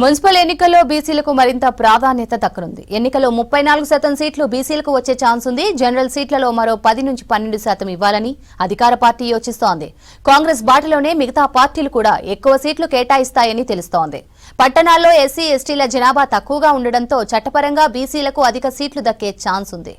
Municipal ఎన్నికల్లో బీసీలకు మరింత ప్రాధాన్యత దక్కనుంది. ఎన్నికల్లో 34% సీట్లు బీసీలకు వచ్చే ఛాన్స్ ఉంది. జనరల్ సీట్లలో మరో 10 నుంచి 12% ఇవ్వాలని అధికార పార్టీ యోచిస్తోంది. కాంగ్రెస్ బాటలోనే మిగతా పార్టీలు కూడా ఎక్కువ సీట్లు కేటాయిస్తాయని తెలుస్తోంది. పట్టణాల్లో ఎస్సీ ఎస్టీల జనాభా తక్కువగా ఉండడంతో చట్టపరంగా బీసీలకు అధిక సీట్లు దక్కే ఛాన్స్ ఉంది.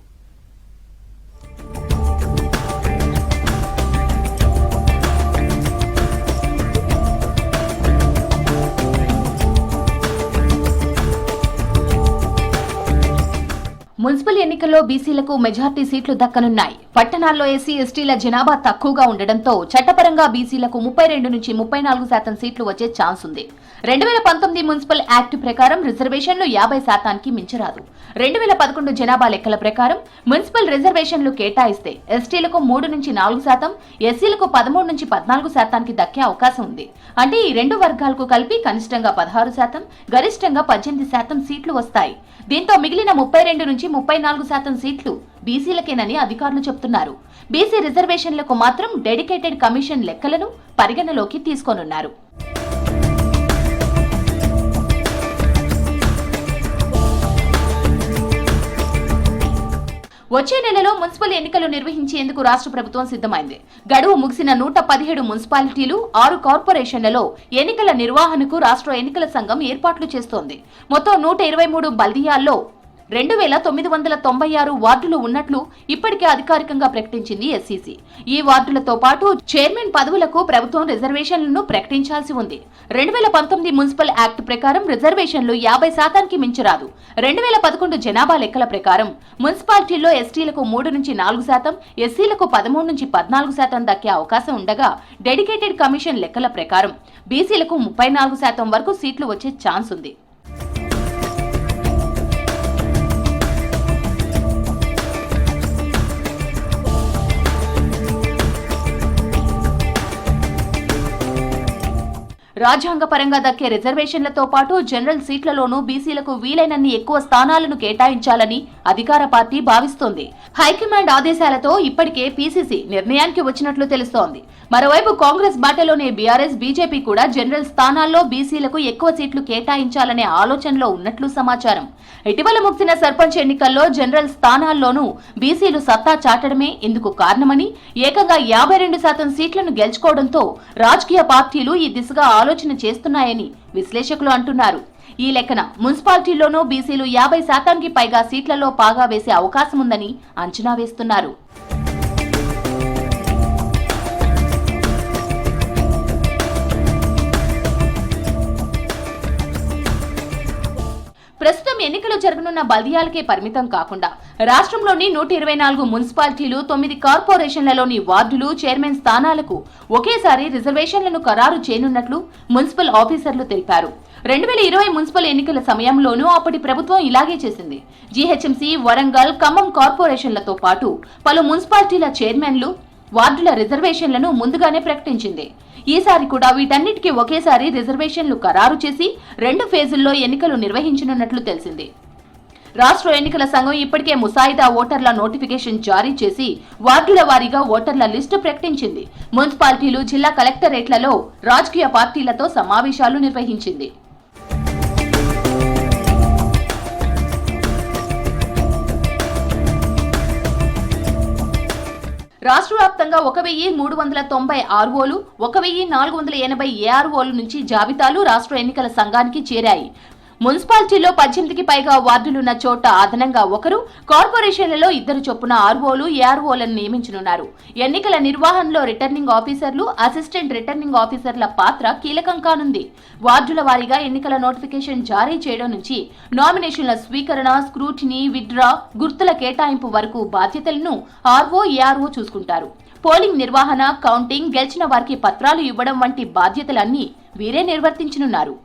మున్సిపల్ ఎన్నికల్లో బీసీలకు మెజార్టీ సీట్లు దక్కనున్నాయి. పట్టణాల్లో ఎస్సీ ఎస్టీల జనాభా తక్కువగా ఉండడంతో చట్టపరంగా బీసీలకు 32 నుంచి 34% సీట్లు వచ్చే ఛాన్స్ ఉంది. 2019 మున్సిపల్ యాక్ట్ ప్రకారం రిజర్వేషన్లు 50%కి మించరాదు. 2011 జనాభా లెక్కల ప్రకారం మున్సిపల్ రిజర్వేషన్లు కేటాయిస్తే ఎస్టీలకు 3 నుంచి 4%, ఎస్సీలకు 13 నుంచి 14%కి దక్కే అవకాశం ఉంది. అంటే ఈ రెండు వర్గాలకు కలిపి కనిష్టంగా 16%, గరిష్టంగా 18% సీట్లు వస్తాయి. దీంతో మిగిలిన 32 నుంచి 34% సీట్లు బీసీలకేనని అధికారులు చెబుతున్నారు. బీసీ రిజర్వేషన్లకు మాత్రం డెడికేటెడ్ కమిషన్ లెక్కలను పరిగణలోకి తీసుకోనున్నారు. వచ్చే నెలలో మున్సిపల్ ఎన్నికలు నిర్వహించేందుకు రాష్ట్ర ప్రభుత్వం సిద్ధమైంది. గడువు ముగిసిన 117 మున్సిపాలిటీలు, 6 కార్పొరేషన్లలో ఎన్నికల నిర్వహణకు రాష్ట్ర ఎన్నికల సంఘం ఏర్పాట్లు చేస్తోంది. మొత్తం 123 బల్దియాల్లో 2996 వార్డులు ఉన్నట్లు ఇప్పటికే అధికారికంగా ప్రకటించింది ఎస్సీసీ. ఈ వార్డులతో పాటు చైర్మన్ పదవులకు ప్రభుత్వం రిజర్వేషన్లను ప్రకటించాల్సి ఉంది. 2019 మున్సిపల్ యాక్ట్ ప్రకారం రిజర్వేషన్లు 50%కి మించరాదు. 2011 జనాభా లెక్కల ప్రకారం మున్సిపాలిటీల్లో ఎస్టీలకు 3 నుంచి 4%, ఎస్సీలకు 13 నుంచి 14% దక్కే అవకాశం ఉండగా, డెడికేటెడ్ కమిషన్ లెక్కల ప్రకారం బీసీలకు 34% వరకు సీట్లు వచ్చే ఛాన్స్ ఉంది. రాజ్యాంగ పరంగా దక్కే రిజర్వేషన్లతో పాటు జనరల్ సీట్లలోనూ బీసీలకు వీలైనన్ని ఎక్కువ స్థానాలను కేటాయించాలని అధికార పార్టీ భావిస్తోంది. హైకమాండ్ ఆదేశాలతో ఇప్పటికే పీసీసీ నిర్ణయానికి వచ్చినట్లు తెలుస్తోంది. మరోవైపు కాంగ్రెస్ బాటలోనే బీఆర్ఎస్, బీజేపీ కూడా జనరల్ స్థానాల్లో బీసీలకు ఎక్కువ సీట్లు కేటాయించాలనే ఆలోచనలో ఉన్నట్లు సమాచారం. ఇటీవల ముగిసిన సర్పంచ్ ఎన్నికల్లో జనరల్ స్థానాల్లోనూ బీసీలు సత్తా చాటడమే ఇందుకు కారణమని, ఏకంగా 52% సీట్లను గెలుచుకోవడంతో రాజకీయ పార్టీలు ఈ దిశగా ఆలోచన చేస్తున్నాయని విశ్లేషకులు అంటున్నారు. ఈ లెక్కన మున్సిపాలిటీల్లోనూ బీసీలు 50%కి పైగా సీట్లలో పాగా వేసే అవకాశం ఉందని అంచనా వేస్తున్నారు. ప్రస్తుతం ఎన్నికలు జరగనున్న బల్దియాలకే పరిమితం కాకుండా రాష్ట్రంలోని 124 మున్సిపాలిటీలు, 9 కార్పొరేషన్లలోని వార్డులు, చైర్మన్ స్థానాలకు ఒకేసారి రిజర్వేషన్లను ఖరారు చేయనున్నట్లు మున్సిపల్ ఆఫీసర్లు తెలిపారు. 2020 మున్సిపల్ ఎన్నికల సమయంలోనూ అప్పటి ప్రభుత్వం ఇలాగే చేసింది. జీహెచ్ఎంసీ, వరంగల్, ఖమ్మం కార్పొరేషన్లతో పాటు పలు మున్సిపాలిటీల చైర్మన్లు, వార్డుల రిజర్వేషన్లను ముందుగానే ప్రకటించింది. ఈసారి కూడా వీటన్నిటికీ ఒకేసారి రిజర్వేషన్లు ఖరారు చేసి 2 ఫేజుల్లో ఎన్నికలు నిర్వహించనున్నట్లు తెలిసింది. రాష్ట్ర ఎన్నికల సంఘం ఇప్పటికే ముసాయిదా ఓటర్ల నోటిఫికేషన్ జారీ చేసి వార్డుల వారీగా ఓటర్ల లిస్టు ప్రకటించింది. మున్సిపాలిటీలు, జిల్లా కలెక్టరేట్లలో రాజకీయ పార్టీలతో సమావేశాలు నిర్వహించింది. రాష్ట్ర వ్యాప్తంగా 1390 ఆర్ఓలు, 1480 ఏఆర్ఓల నుంచి జాబితాలు రాష్ట్ర ఎన్నికల సంఘానికి చేరాయి. మున్సిపాలిటీలో 18కి పైగా వార్డులున్న చోట అదనంగా 1, కార్పొరేషన్లలో 2 చొప్పున ఆర్ఓలు, ఏఆర్ఓలను నియమించనున్నారు. ఎన్నికల నిర్వహణలో రిటర్నింగ్ ఆఫీసర్లు, అసిస్టెంట్ రిటర్నింగ్ ఆఫీసర్ల పాత్ర కీలకం కానుంది. వార్డుల వారీగా ఎన్నికల నోటిఫికేషన్ జారీ చేయడం నుంచి నామినేషన్ల స్వీకరణ, స్క్రూటినీ, విత్డ్రా, గుర్తుల కేటాయింపు వరకు బాధ్యతలను ఆర్ఓ, ఏఆర్ఓ చూసుకుంటారు. పోలింగ్ నిర్వహణ, కౌంటింగ్, గెలిచిన వారికి పత్రాలు ఇవ్వడం వంటి బాధ్యతలన్నీ వీరే నిర్వర్తించనున్నారు.